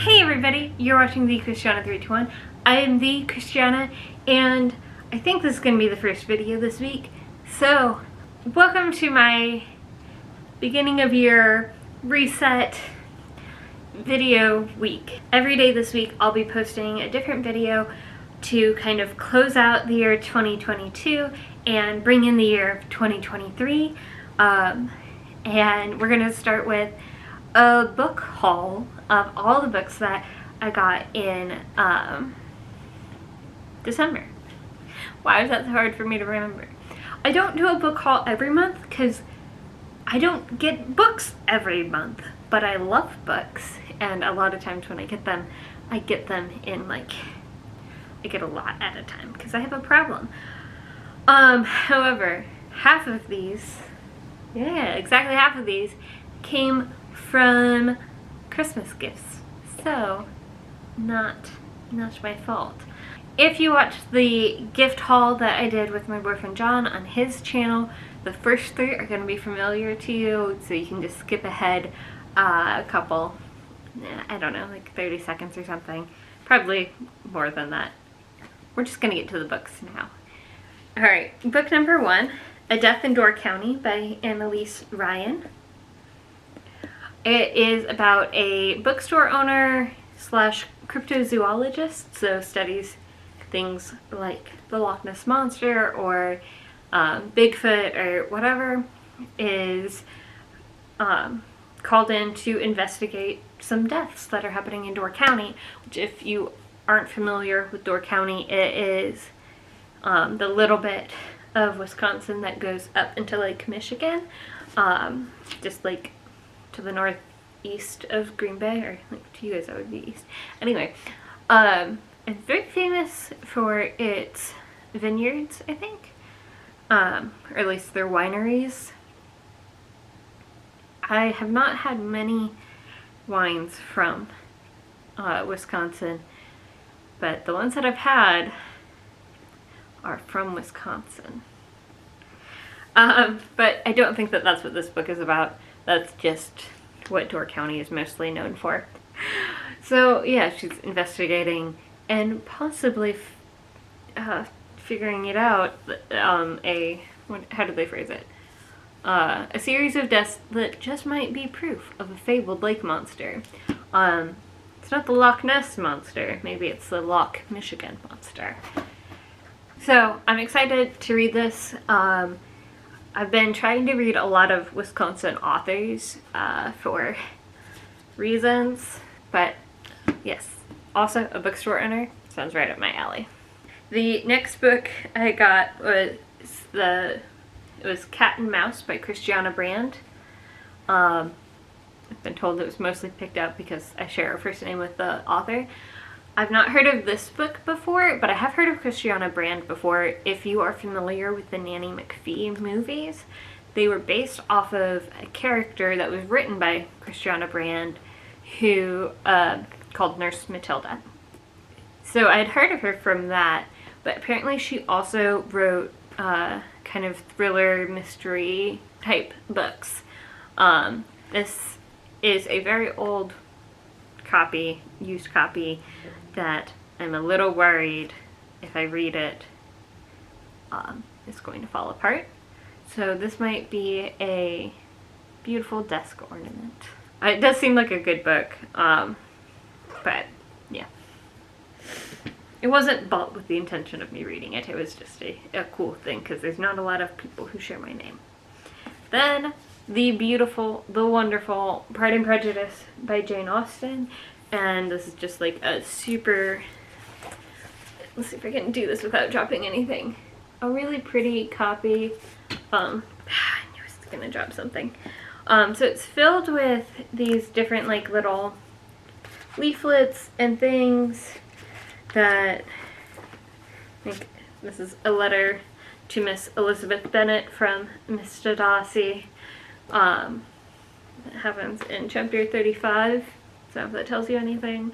Hey everybody, you're watching the Christiana 321. I am the Christiana, and I think this is going to be the first video this week. So, welcome to my beginning of year reset video week. Every day this week I'll be posting a different video to kind of close out the year 2022 and bring in the year 2023. And we're going to start with a book haul of all the books that I got in December. Why is that so hard for me to remember? I don't do a book haul every month because I don't get books every month, but I love books, and a lot of times when I get them in I get a lot at a time because I have a problem. However, half of these, exactly half of these came from Christmas gifts, so not my fault. If you watched the gift haul that I did with my boyfriend John on his channel, the first three are going to be familiar to you, so you can just skip ahead a couple, I don't know, like 30 seconds or something, probably more than that. We're just going to get to the books now. Alright, book number 1, A Death in Door County by Annalise Ryan. It is about a bookstore owner slash cryptozoologist, so studies things like the Loch Ness Monster or Bigfoot or whatever, is called in to investigate some deaths that are happening in Door County, which, if you aren't familiar with Door County, it is the little bit of Wisconsin that goes up into Lake Michigan, just like to the northeast of Green Bay, or like to you guys that would be east. Anyway, it's very famous for its vineyards, I think, or at least their wineries. I have not had many wines from Wisconsin, but the ones that I've had are from Wisconsin. But I don't think that that's what this book is about. That's just what Door County is mostly known for. So yeah, she's investigating and possibly figuring it out. How did they phrase it? A series of deaths that just might be proof of a fabled lake monster. It's not the Loch Ness Monster. Maybe it's the Loch Michigan Monster. So I'm excited to read this. I've been trying to read a lot of Wisconsin authors for reasons, but yes, also a bookstore owner sounds right up my alley. The next book I got was it was Cat and Mouse by Christiana Brand. I've been told it was mostly picked up because I share a first name with the author. I've not heard of this book before, but I have heard of Christiana Brand before. If you are familiar with the Nanny McPhee movies, they were based off of a character that was written by Christiana Brand who called Nurse Matilda. So I'd heard of her from that, but apparently she also wrote kind of thriller mystery type books. This is a very old copy, used copy, that I'm a little worried if I read it, it's going to fall apart. So this might be a beautiful desk ornament. It does seem like a good book, but yeah. It wasn't bought with the intention of me reading it. It was just a cool thing because there's not a lot of people who share my name. Then the beautiful, the wonderful Pride and Prejudice by Jane Austen. And this is just like a super, let's see if I can do this without dropping anything. A really pretty copy. I knew I was gonna drop something. So it's filled with these different like little leaflets and things that, I think this is a letter to Miss Elizabeth Bennet from Mr. Darcy. That happens in chapter 35. So if that tells you anything.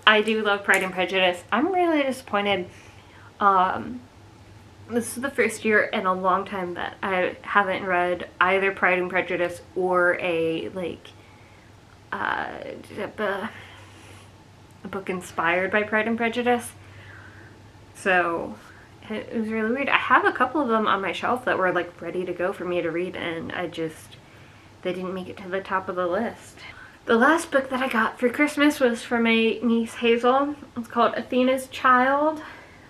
I do love Pride and Prejudice. I'm really disappointed. This is the first year in a long time that I haven't read either Pride and Prejudice or a like a book inspired by Pride and Prejudice. So it was really weird. I have a couple of them on my shelf that were like ready to go for me to read, and they didn't make it to the top of the list. The last book that I got for Christmas was for my niece Hazel. It's called Athena's Child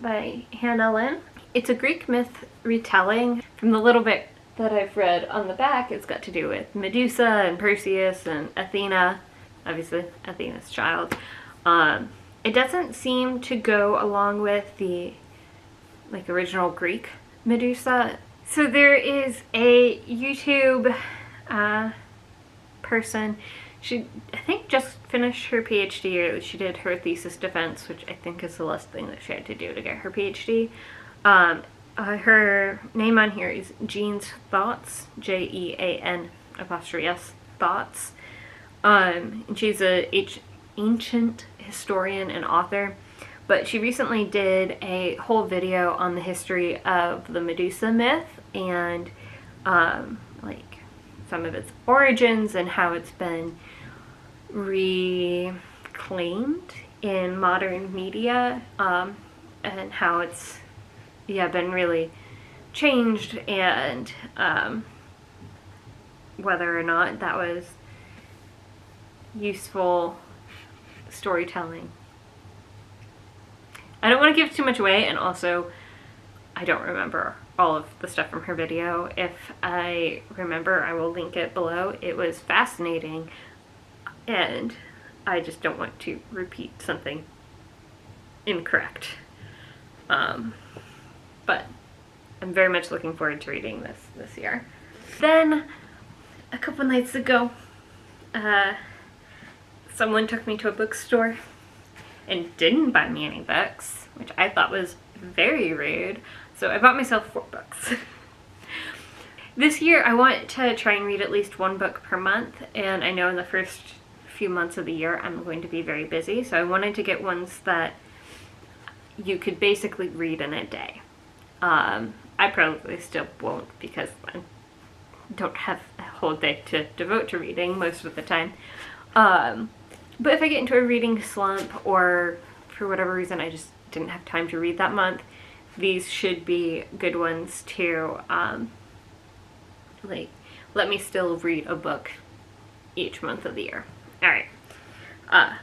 by Hannah Lynn. It's a Greek myth retelling. From the little bit that I've read on the back, it's got to do with Medusa and Perseus and Athena, obviously Athena's Child. It doesn't seem to go along with the like original Greek Medusa. So there is a YouTube person. She, I think, just finished her PhD, or she did her thesis defense, which I think is the last thing that she had to do to get her PhD. Her name on here is Jean's Thoughts, Jean', Thoughts. And she's a ancient historian and author, but she recently did a whole video on the history of the Medusa myth and like some of its origins and how it's been reclaimed in modern media, and how it's been really changed, and whether or not that was useful storytelling. I don't want to give too much away, and also I don't remember all of the stuff from her video. If I remember, I will link it below. It was fascinating, and I just don't want to repeat something incorrect. But I'm very much looking forward to reading this year. Then, a couple nights ago, someone took me to a bookstore and didn't buy me any books, which I thought was very rude. So I bought myself 4 books. This year I want to try and read at least 1 book per month, and I know in the first few months of the year I'm going to be very busy, so I wanted to get ones that you could basically read in a day. I probably still won't, because I don't have a whole day to devote to reading most of the time. But if I get into a reading slump, or for whatever reason I just didn't have time to read that month, these should be good ones to like let me still read a book each month of the year. Alright.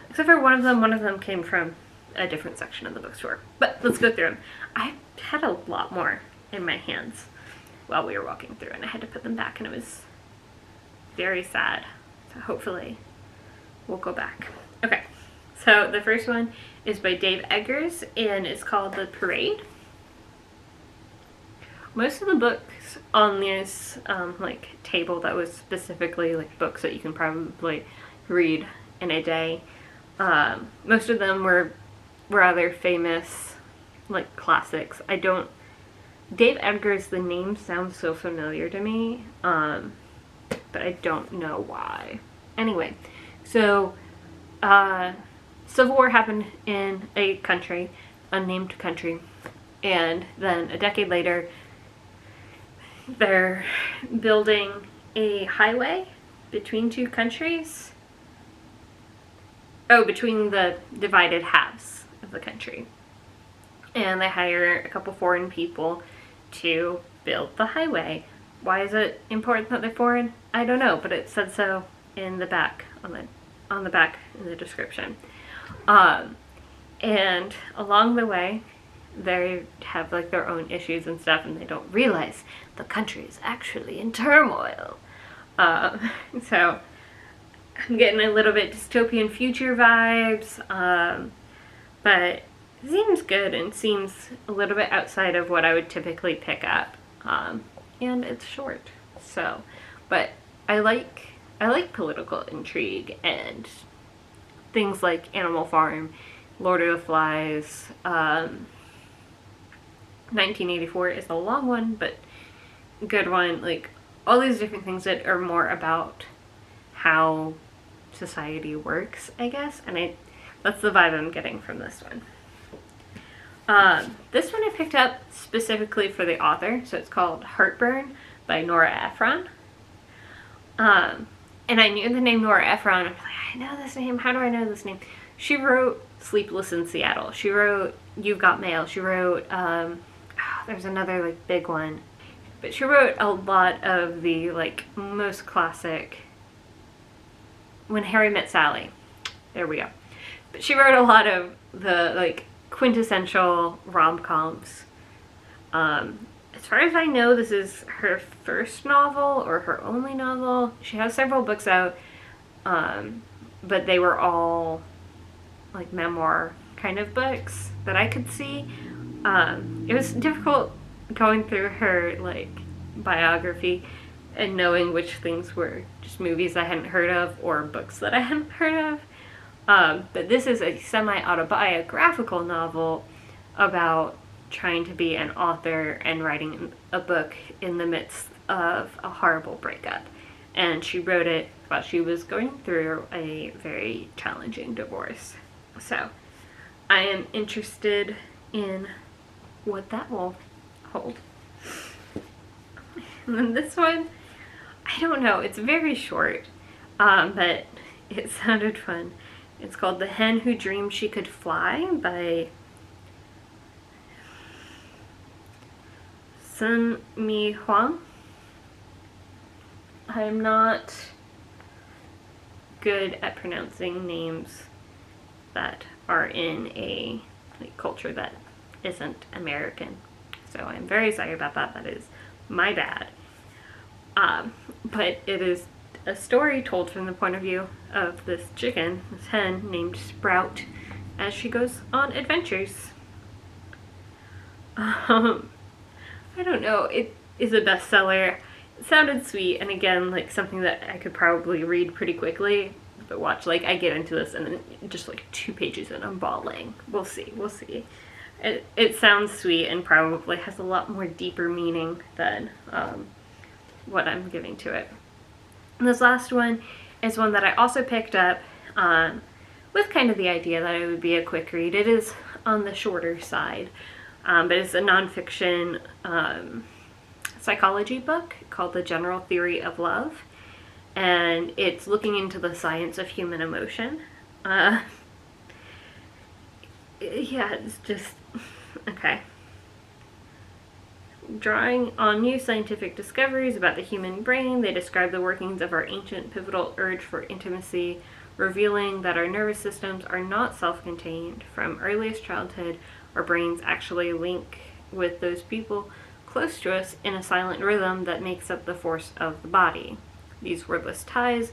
Except for one of them came from a different section of the bookstore. But let's go through them. I had a lot more in my hands while we were walking through, and I had to put them back, and it was very sad. So hopefully we'll go back. Okay, so the first one is by Dave Eggers, and it's called The Parade. Most of the books on this like table that was specifically like books that you can probably read in a day, most of them were rather famous, like classics. Dave Eggers, the name sounds so familiar to me, but I don't know why. Anyway, so Civil War happened in a country, unnamed country, and then a decade later they're building a highway between 2 countries. Oh, between the divided halves of the country. And they hire a couple foreign people to build the highway. Why is it important that they're foreign? I don't know, but it said so in the back, on the back in the description. And along the way, they have like their own issues and stuff, and they don't realize the country is actually in turmoil. So I'm getting a little bit dystopian future vibes, but it seems good and seems a little bit outside of what I would typically pick up, and it's short. So, but I like political intrigue and things like Animal Farm, Lord of the Flies. 1984 is a long one, but good one. Like all these different things that are more about how society works, I guess, and that's the vibe I'm getting from this one. This one I picked up specifically for the author, so it's called Heartburn by Nora Ephron. And I knew the name Nora Ephron. I'm like, I know this name. How do I know this name? She wrote Sleepless in Seattle. She wrote You've Got Mail. She wrote, there's another like big one. But she wrote a lot of the like most classic When Harry Met Sally. There we go. But she wrote a lot of the like quintessential rom-coms. As far as I know, this is her first novel or her only novel. She has several books out, but they were all like memoir kind of books that I could see. It was difficult going through her like biography and knowing which things were just movies I hadn't heard of or books that I hadn't heard of. But this is a semi-autobiographical novel about trying to be an author and writing a book in the midst of a horrible breakup. And she wrote it while she was going through a very challenging divorce. So I am interested in what that will hold. And then this one, I don't know, it's very short, but it sounded fun. It's called The Hen Who Dreamed She Could Fly by Sun Mi Huang. I'm not good at pronouncing names that are in a like, culture that isn't American. So I'm very sorry about that. That is my bad. But it is a story told from the point of view of this chicken, this hen named Sprout, as she goes on adventures. I don't know, it is a bestseller. It sounded sweet, and again, like something that I could probably read pretty quickly, but watch, like I get into this and then just like 2 pages and I'm bawling. We'll see. It sounds sweet and probably has a lot more deeper meaning than what I'm giving to it. And this last one is one that I also picked up with kind of the idea that it would be a quick read. It is on the shorter side, but it's a nonfiction psychology book called The General Theory of Love, and it's looking into the science of human emotion. Yeah, it's just, okay. Drawing on new scientific discoveries about the human brain, they describe the workings of our ancient pivotal urge for intimacy, revealing that our nervous systems are not self-contained. From earliest childhood, our brains actually link with those people close to us in a silent rhythm that makes up the force of the body. These wordless ties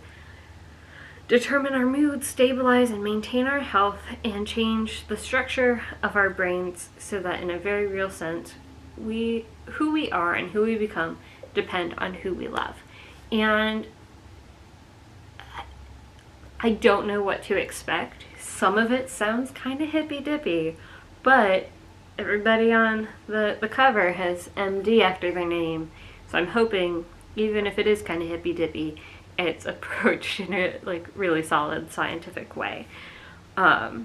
determine our moods, stabilize and maintain our health, and change the structure of our brains so that in a very real sense, who we are and who we become depend on who we love. And I don't know what to expect. Some of it sounds kind of hippy-dippy, but everybody on the cover has MD after their name, so I'm hoping, even if it is kind of hippy-dippy, it's approached in a like really solid scientific way. I've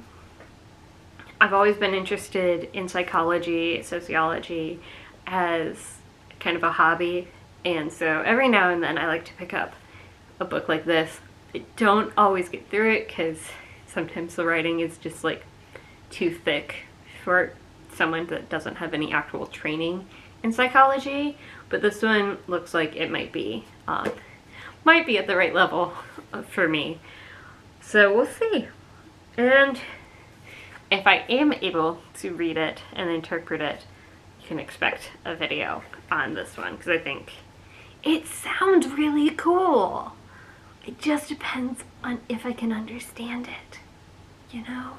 always been interested in psychology, sociology as kind of a hobby, and so every now and then I like to pick up a book like this. I don't always get through it because sometimes the writing is just like too thick for someone that doesn't have any actual training in psychology, but this one looks like it might be at the right level for me. So we'll see. And if I am able to read it and interpret it, you can expect a video on this one, because I think it sounds really cool. It just depends on if I can understand it, you know?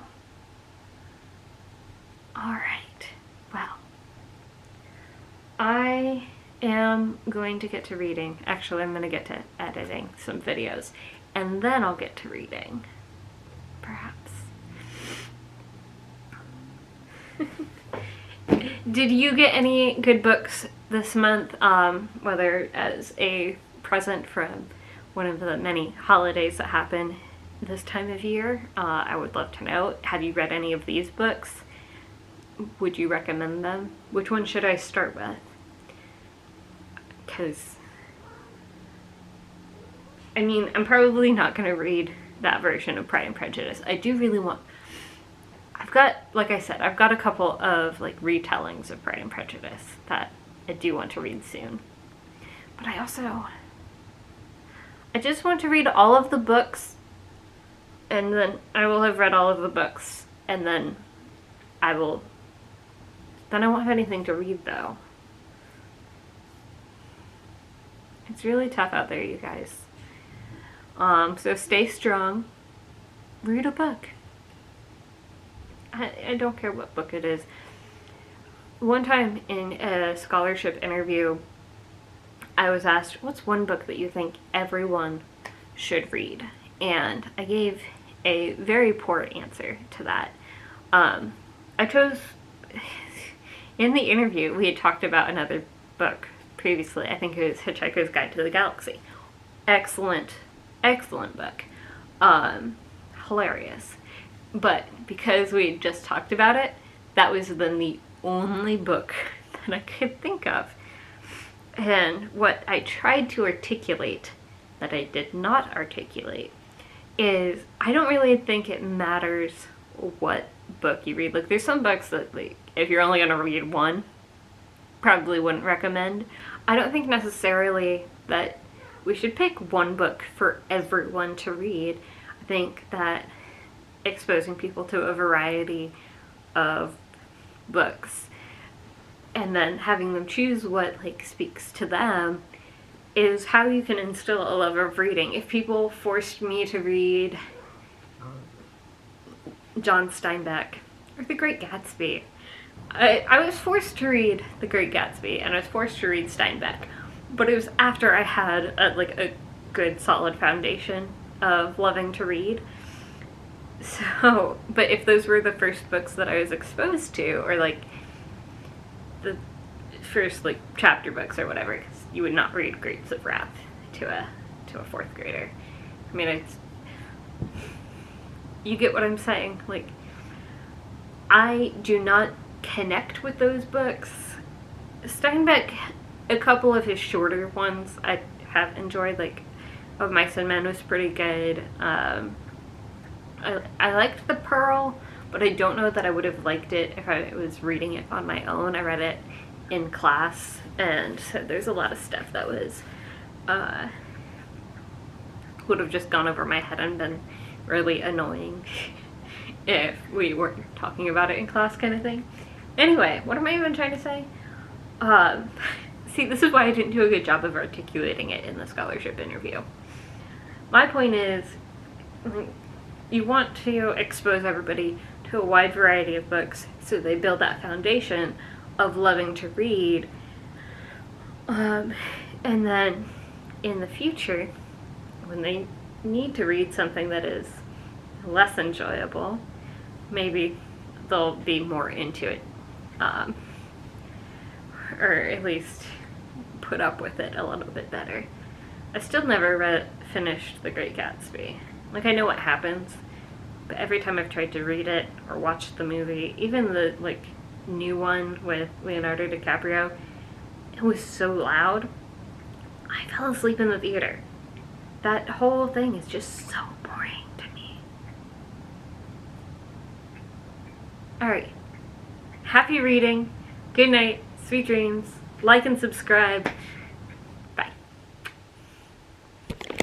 Alright, well, I am going to get to reading. Actually, I'm going to get to editing some videos, and then I'll get to reading, perhaps. Did you get any good books this month, whether as a present from one of the many holidays that happen this time of year? I would love to know. Have you read any of these books? Would you recommend them? Which one should I start with? Because, I mean, I'm probably not going to read that version of Pride and Prejudice. I do really want I've got, like I said, I've got a couple of like retellings of Pride and Prejudice that I do want to read soon. But I just want to read all of the books, and then I will have read all of the books, and then I won't have anything to read, though. It's really tough out there, you guys. So stay strong. Read a book. I don't care what book it is. One time in a scholarship interview, I was asked, what's one book that you think everyone should read? And I gave a very poor answer to that. I chose, in the interview, we had talked about another book previously. I think it was Hitchhiker's Guide to the Galaxy. Excellent book. Hilarious. But because we had just talked about it, that was then the only book that I could think of. And what I tried to articulate that I did not articulate is I don't really think it matters what book you read. Like, there's some books that, like, if you're only going to read one, probably wouldn't recommend. I don't think necessarily that we should pick one book for everyone to read. I think that exposing people to a variety of books and then having them choose what like speaks to them is how you can instill a love of reading. If people forced me to read John Steinbeck or The Great Gatsby, I was forced to read The Great Gatsby and I was forced to read Steinbeck, but it was after I had a good solid foundation of loving to read. So, but if those were the first books that I was exposed to, or like the first like chapter books or whatever, because you would not read Grapes of Wrath to a fourth grader. I mean, you get what I'm saying. Like, I do not connect with those books. Steinbeck, a couple of his shorter ones I have enjoyed, like Of Mice and Men was pretty good. I liked The Pearl, but I don't know that I would have liked it if I was reading it on my own. I read it in class, and so there's a lot of stuff that was would have just gone over my head and been really annoying if we weren't talking about it in class, kind of thing. Anyway, what am I even trying to say? See, this is why I didn't do a good job of articulating it in the scholarship interview. My point is, you want to expose everybody to a wide variety of books so they build that foundation of loving to read. And then in the future, when they need to read something that is less enjoyable, maybe they'll be more into it. Or at least put up with it a little bit better. I still never finished The Great Gatsby. Like, I know what happens, but every time I've tried to read it or watch the movie, even the, like, new one with Leonardo DiCaprio, it was so loud, I fell asleep in the theater. That whole thing is just so boring to me. Alright. Happy reading. Good night. Sweet dreams. Like and subscribe.